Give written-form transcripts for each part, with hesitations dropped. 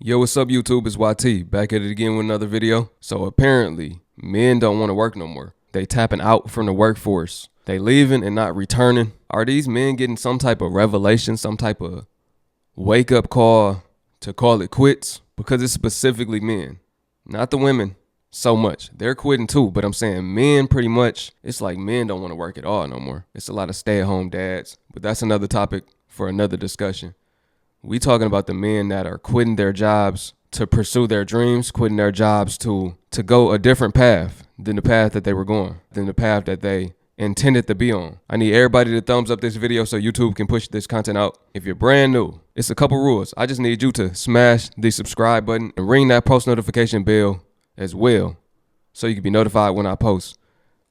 Yo, what's up YouTube? It's YT, back at it again with another video. So apparently, men don't want to work no more. They tapping out from the workforce. They leaving and not returning. Are these men getting some type of revelation, some type of wake up call to call it quits? Because it's specifically men, not the women so much. They're quitting too, but I'm saying men pretty much, it's like men don't want to work at all no more. It's a lot of stay-at-home dads, but that's another topic for another discussion. We talking about the men that are quitting their jobs to pursue their dreams, quitting their jobs to go a different path than the path that they were going, than the path that they intended to be on. I need everybody to thumbs up this video so YouTube can push this content out. If you're brand new, it's a couple rules. I just need you to smash the subscribe button and ring that post notification bell as well so you can be notified when I post.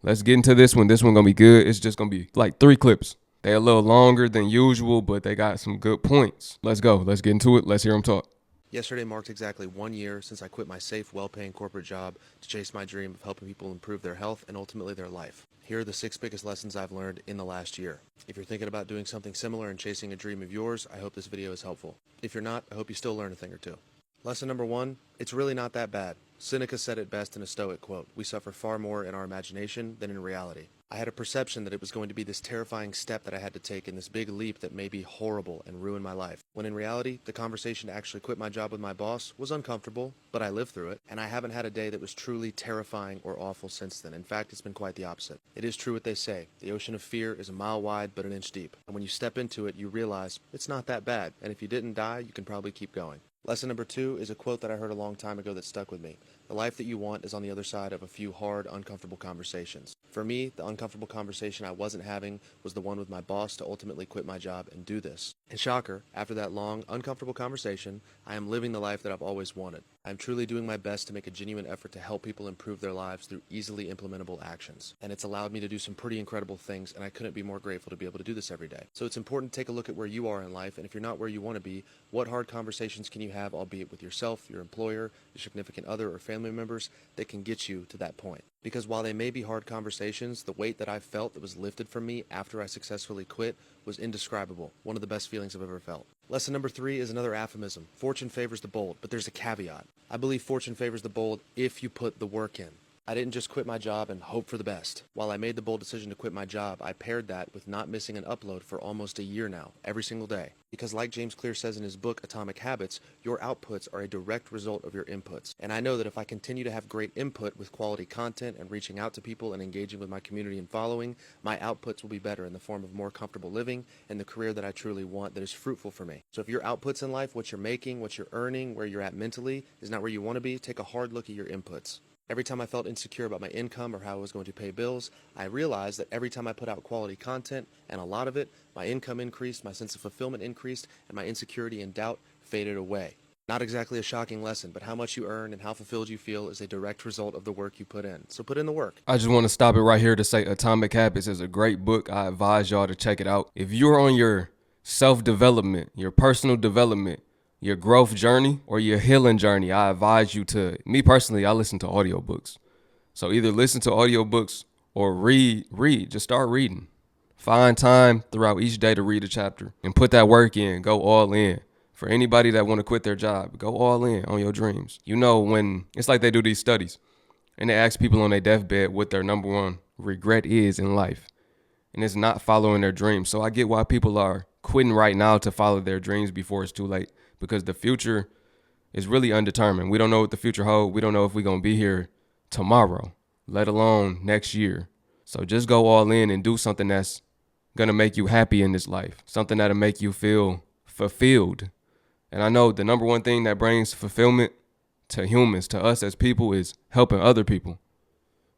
Let's get into this one. This one gonna be good. It's just gonna be like 3 clips. They're a little longer than usual, but they got some good points. Let's go. Let's get into it. Let's hear them talk. Yesterday marked exactly 1 year since I quit my safe, well-paying corporate job to chase my dream of helping people improve their health and ultimately their life. Here are the 6 biggest lessons I've learned in the last year. If you're thinking about doing something similar and chasing a dream of yours, I hope this video is helpful. If you're not, I hope you still learn a thing or two. Lesson number 1, it's really not that bad. Seneca said it best in a Stoic quote, "We suffer far more in our imagination than in reality." I had a perception that it was going to be this terrifying step that I had to take and this big leap that may be horrible and ruin my life. When in reality, the conversation to actually quit my job with my boss was uncomfortable, but I lived through it, and I haven't had a day that was truly terrifying or awful since then. In fact, it's been quite the opposite. It is true what they say. The ocean of fear is a mile wide but an inch deep. And when you step into it, you realize it's not that bad, and if you didn't die, you can probably keep going. Lesson number 2 is a quote that I heard a long time ago that stuck with me. The life that you want is on the other side of a few hard, uncomfortable conversations. For me, the uncomfortable conversation I wasn't having was the one with my boss to ultimately quit my job and do this. And shocker, after that long, uncomfortable conversation, I am living the life that I've always wanted. I'm truly doing my best to make a genuine effort to help people improve their lives through easily implementable actions. And it's allowed me to do some pretty incredible things, and I couldn't be more grateful to be able to do this every day. So it's important to take a look at where you are in life, and if you're not where you want to be, what hard conversations can you have, albeit with yourself, your employer, your significant other, or family members, that can get you to that point. Because while they may be hard conversations, the weight that I felt that was lifted from me after I successfully quit was indescribable. One of the best feelings I've ever felt. Lesson number 3 is another aphorism. Fortune favors the bold, but there's a caveat. I believe fortune favors the bold if you put the work in. I didn't just quit my job and hope for the best. While I made the bold decision to quit my job, I paired that with not missing an upload for almost a year now, every single day. Because like James Clear says in his book, Atomic Habits, your outputs are a direct result of your inputs. And I know that if I continue to have great input with quality content and reaching out to people and engaging with my community and following, my outputs will be better in the form of more comfortable living and the career that I truly want that is fruitful for me. So if your outputs in life, what you're making, what you're earning, where you're at mentally, is not where you want to be, take a hard look at your inputs. Every time I felt insecure about my income or how I was going to pay bills, I realized that every time I put out quality content, and a lot of it, my income increased, my sense of fulfillment increased, and my insecurity and doubt faded away. Not exactly a shocking lesson, but how much you earn and how fulfilled you feel is a direct result of the work you put in. So put in the work. I just want to stop it right here to say Atomic Habits is a great book. I advise y'all to check it out. If you're on your self-development, your personal development, your growth journey, or your healing journey, I advise you to, me personally, I listen to audiobooks. So either listen to audiobooks or read, just start reading. Find time throughout each day to read a chapter and put that work in, go all in. For anybody that want to quit their job, go all in on your dreams. You know, when it's like they do these studies and they ask people on their deathbed what their number one regret is in life. And it's not following their dreams. So I get why people are quitting right now to follow their dreams before it's too late, because the future is really undetermined. We don't know what the future holds. We don't know if we're going to be here tomorrow, let alone next year. So just go all in and do something that's going to make you happy in this life, something that'll make you feel fulfilled. And I know the number one thing that brings fulfillment to humans, to us as people, is helping other people.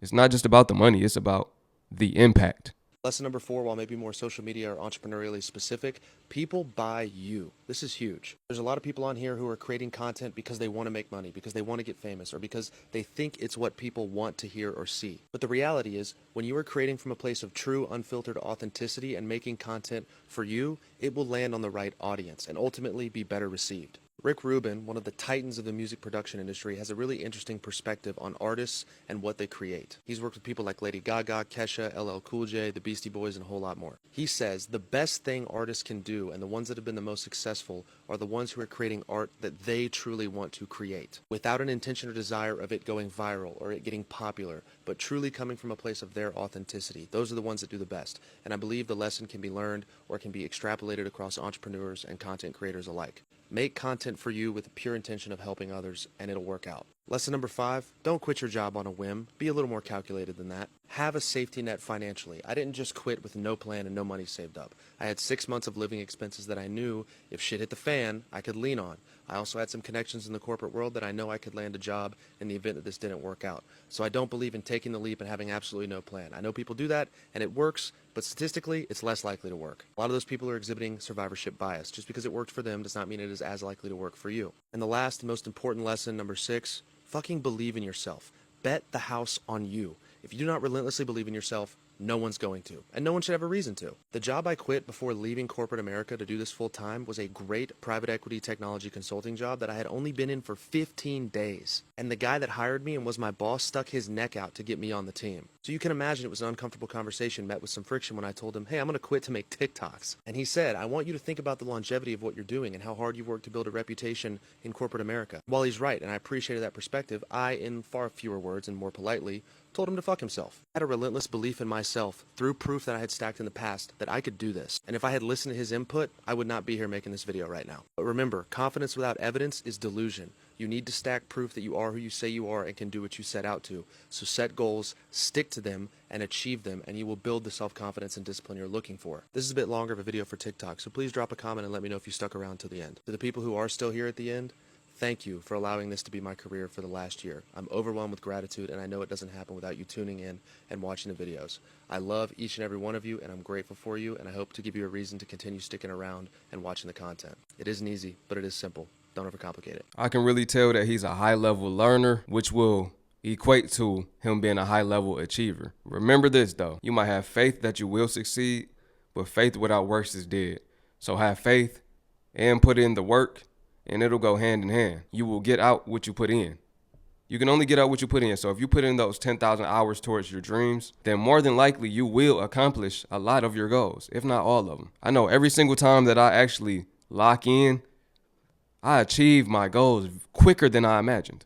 It's not just about the money. It's about the impact. Lesson number 4, while maybe more social media or entrepreneurially specific, people buy you. This is huge. There's a lot of people on here who are creating content because they want to make money, because they want to get famous, or because they think it's what people want to hear or see. But the reality is, when you are creating from a place of true, unfiltered authenticity and making content for you, it will land on the right audience and ultimately be better received. Rick Rubin, one of the titans of the music production industry, has a really interesting perspective on artists and what they create. He's worked with people like Lady Gaga, Kesha, LL Cool J, the Beastie Boys, and a whole lot more. He says the best thing artists can do, and the ones that have been the most successful, are the ones who are creating art that they truly want to create, without an intention or desire of it going viral or it getting popular, but truly coming from a place of their authenticity. Those are the ones that do the best. And I believe the lesson can be learned or can be extrapolated across entrepreneurs and content creators alike. Make content for you with the pure intention of helping others, and it'll work out. Lesson number 5, don't quit your job on a whim. Be a little more calculated than that. Have a safety net financially. I didn't just quit with no plan and no money saved up. I had 6 months of living expenses that I knew if shit hit the fan, I could lean on. I also had some connections in the corporate world that I know I could land a job in the event that this didn't work out. So I don't believe in taking the leap and having absolutely no plan. I know people do that, and it works, but statistically, it's less likely to work. A lot of those people are exhibiting survivorship bias. Just because it worked for them does not mean it is as likely to work for you. And the last, most important lesson, number 6, fucking believe in yourself. Bet the house on you. If you do not relentlessly believe in yourself, no one's going to, and no one should have a reason to. The job I quit before leaving corporate America to do this full time was a great private equity technology consulting job that I had only been in for 15 days. And the guy that hired me and was my boss stuck his neck out to get me on the team. So you can imagine it was an uncomfortable conversation met with some friction when I told him, hey, I'm going to quit to make TikToks. And he said, I want you to think about the longevity of what you're doing and how hard you've worked to build a reputation in corporate America. While he's right, and I appreciated that perspective, I, in far fewer words and more politely, told him to fuck himself. I had a relentless belief in myself through proof that I had stacked in the past that I could do this. And if I had listened to his input, I would not be here making this video right now. But remember, confidence without evidence is delusion. You need to stack proof that you are who you say you are and can do what you set out to. So set goals, stick to them, and achieve them, and you will build the self-confidence and discipline you're looking for. This is a bit longer of a video for TikTok, so please drop a comment and let me know if you stuck around to the end. To the people who are still here at the end, thank you for allowing this to be my career for the last year. I'm overwhelmed with gratitude, and I know it doesn't happen without you tuning in and watching the videos. I love each and every one of you, and I'm grateful for you, and I hope to give you a reason to continue sticking around and watching the content. It isn't easy, but it is simple. Don't overcomplicate it. I can really tell that he's a high-level learner, which will equate to him being a high-level achiever. Remember this, though. You might have faith that you will succeed, but faith without works is dead. So have faith and put in the work, and it'll go hand in hand. You will get out what you put in. You can only get out what you put in. So if you put in those 10,000 hours towards your dreams, then more than likely you will accomplish a lot of your goals, if not all of them. I know every single time that I actually lock in, I achieve my goals quicker than I imagined.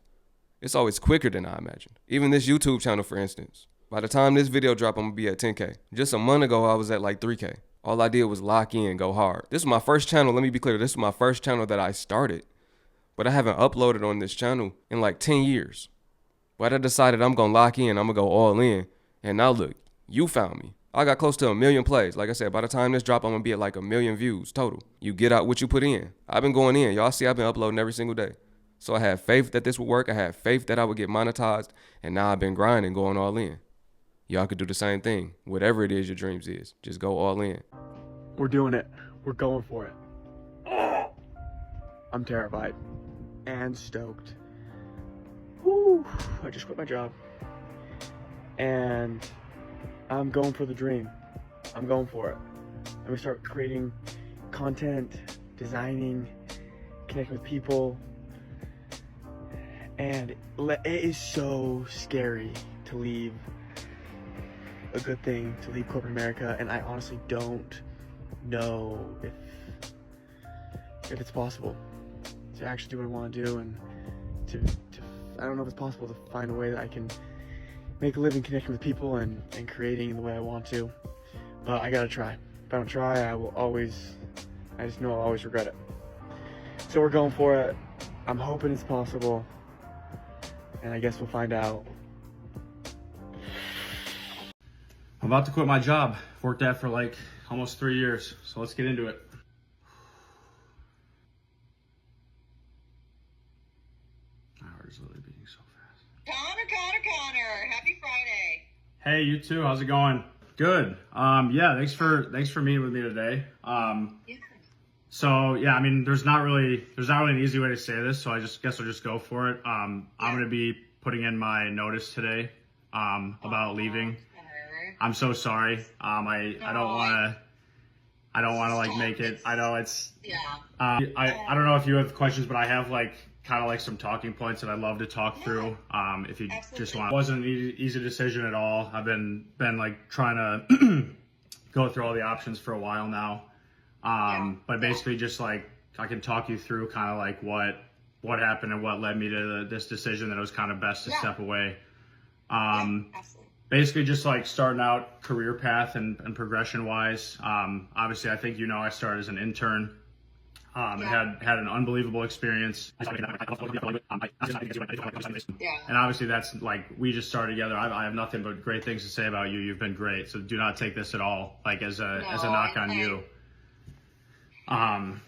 It's always quicker than I imagined. Even this YouTube channel, for instance. By the time this video drop, I'm gonna be at 10K. Just a month ago, I was at like 3K. All I did was lock in, go hard. This is my first channel. Let me be clear. This is my first channel that I started, but I haven't uploaded on this channel in like 10 years. But I decided I'm going to lock in. I'm going to go all in. And now look, you found me. I got close to 1 million plays. Like I said, by the time this drop, I'm going to be at like 1 million views total. You get out what you put in. I've been going in. Y'all see I've been uploading every single day. So I had faith that this would work. I had faith that I would get monetized. And now I've been grinding, going all in. Y'all could do the same thing. Whatever it is your dreams is, just go all in. We're doing it. We're going for it. I'm terrified and stoked. Woo! I just quit my job. And I'm going for the dream. I'm going for it. I'm gonna start creating content, designing, connecting with people. And it is so scary to leave a good thing, to leave corporate America, and I honestly don't know if it's possible to actually do what I want to do, and to I don't know if it's possible to find a way that I can make a living connecting with people and creating in the way I want to. But I gotta try. If I don't try, I just know I'll always regret it. So we're going for it. I'm hoping it's possible, and I guess we'll find out. I'm about to quit my job. Worked at for like almost 3 years, so let's get into it. My heart is literally beating so fast. Connor, happy Friday. Hey, you too. How's it going? Good. Yeah, thanks for meeting with me today. So yeah, I mean, there's not really an easy way to say this, so I guess I'll just go for it. I'm gonna be putting in my notice today about leaving. I'm so sorry. I don't wanna like make it. I know it's I don't know if you have questions, but I have like kind of like some talking points that I'd love to talk through. If you just want. It wasn't an easy decision at all. I've been like trying to go through all the options for a while now. But basically just like talk you through kind of like what happened and what led me to this decision that it was kind of best to step away. Absolutely. Basically just like starting out career path and progression wise. Obviously I think, I started as an intern, and had an unbelievable experience. And obviously that's like, we just started together. I have nothing but great things to say about you. You've been great. So do not take this at all like as a knock on you.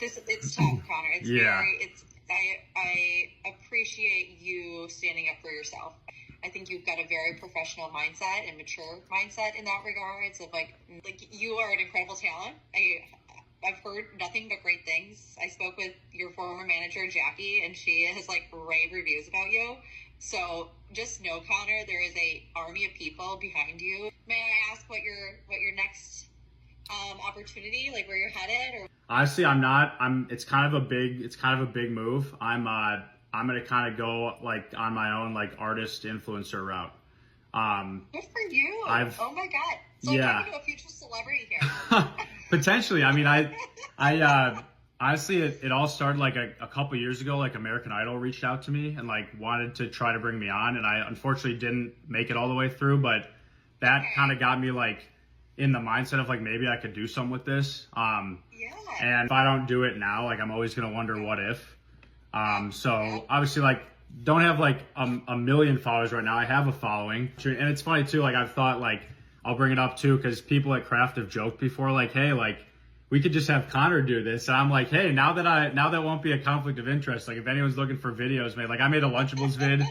It's tough, Connor. I appreciate you standing up for yourself. I think you've got a very professional mindset and mature mindset in that regards of like you are an incredible talent. I've heard nothing but great things. I spoke with your former manager, Jackie, and she has like rave reviews about you. So just know, Connor, there is a army of people behind you. May I ask what your next opportunity, like where you're headed? Or honestly, it's kind of a big move. I'm going to kind of go like on my own, like artist influencer route. Good for you. Oh my God. So I'm talking to a future celebrity here. Potentially. I mean, I honestly, it all started like a couple years ago. Like American Idol reached out to me and like wanted to try to bring me on. And I unfortunately didn't make it all the way through, but that kind of got me like in the mindset of like, maybe I could do something with this. And if I don't do it now, like I'm always going to wonder what if. So obviously like don't have like a million followers right now. I have a following, and it's funny too. Like I've thought like I'll bring it up too because people at Craft have joked before like, hey, like we could just have Connor do this. And I'm like, hey, now that won't be a conflict of interest. Like if anyone's looking for videos made, like I made a Lunchables vid,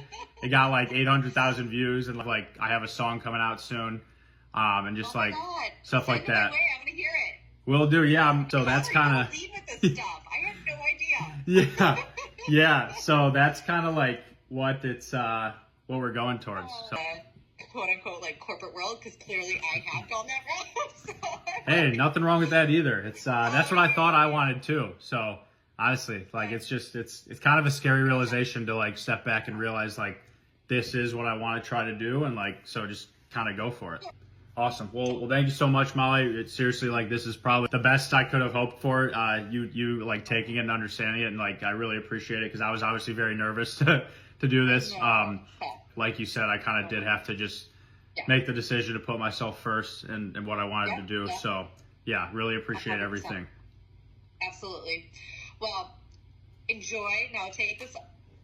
it got like 800,000 views, and like I have a song coming out soon, and just like stuff like that. I want to hear it. Will do, yeah. So that's kind of. I have no idea. Yeah. So that's kind of like what we're going towards. So. Quote unquote like corporate world, because clearly I have gone that route. So. Hey, nothing wrong with that either. It's that's what I thought I wanted too. So honestly, like it's kind of a scary realization to like step back and realize like this is what I want to try to do, and like so just kind of go for it. Awesome. Well, thank you so much, Molly. It's seriously like this is probably the best I could have hoped for. You like taking it and understanding it, and like I really appreciate it because I was obviously very nervous to do this. Like you said, I kind of did have to just make the decision to put myself first and what I wanted to do. So yeah, really appreciate 100%. Everything. Absolutely. Well, enjoy. Now take this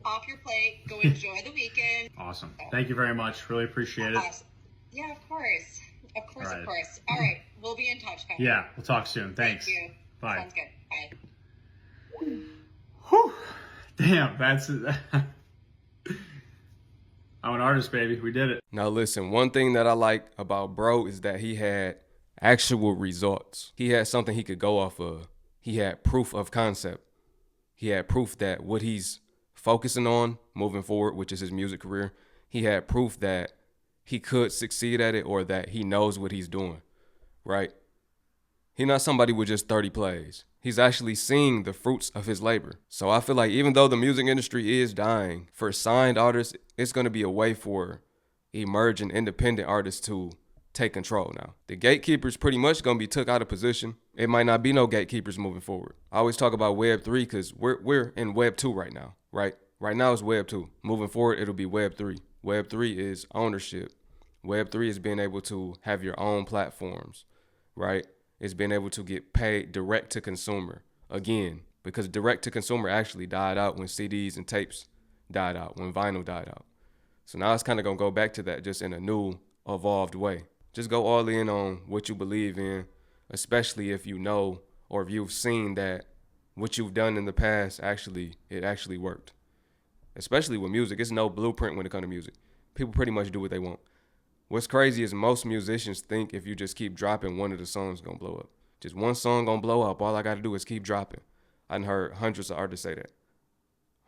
off your plate. Go enjoy the weekend. Awesome. Thank you very much. Really appreciate it. Yeah, of course. Of course. All right. We'll be in touch, Connor. Yeah, we'll talk soon. Thanks. Thank you. Bye. Sounds good. Bye. Whew. Damn, that's I'm an artist, baby. We did it. Now listen, one thing that I like about bro is that he had actual results. He had something he could go off of. He had proof of concept. He had proof that what he's focusing on moving forward, which is his music career, he had proof that he could succeed at it or that he knows what he's doing, right? He's not somebody with just 30 plays. He's actually seeing the fruits of his labor. So I feel like even though the music industry is dying, for signed artists, it's going to be a way for emerging independent artists to take control now. The gatekeepers pretty much going to be took out of position. It might not be no gatekeepers moving forward. I always talk about Web 3 because we're in Web 2 right now, right? Right now it's Web 2. Moving forward, it'll be Web 3. Web 3 is ownership. Web 3 is being able to have your own platforms, right? It's being able to get paid direct to consumer again, because direct to consumer actually died out when CDs and tapes died out, when vinyl died out. So now it's kind of going to go back to that just in a new, evolved way. Just go all in on what you believe in, especially if you know or if you've seen that what you've done in the past it actually worked. Especially with music, it's no blueprint when it comes to music. People pretty much do what they want. What's crazy is most musicians think if you just keep dropping, one of the songs gonna blow up. Just one song gonna blow up. All I gotta do is keep dropping. I've heard hundreds of artists say that.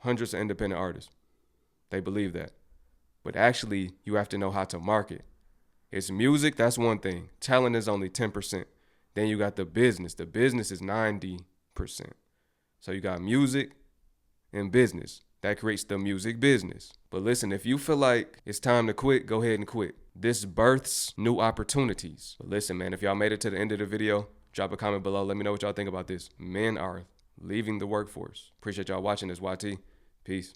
Hundreds of independent artists. They believe that. But actually, you have to know how to market. It's music, that's one thing. Talent is only 10%. Then you got the business. The business is 90%. So you got music and business. That creates the music business. But listen, if you feel like it's time to quit, go ahead and quit. This births new opportunities. But listen, man, if y'all made it to the end of the video, drop a comment below. Let me know what y'all think about this. Men are leaving the workforce. Appreciate y'all watching this, YT. Peace.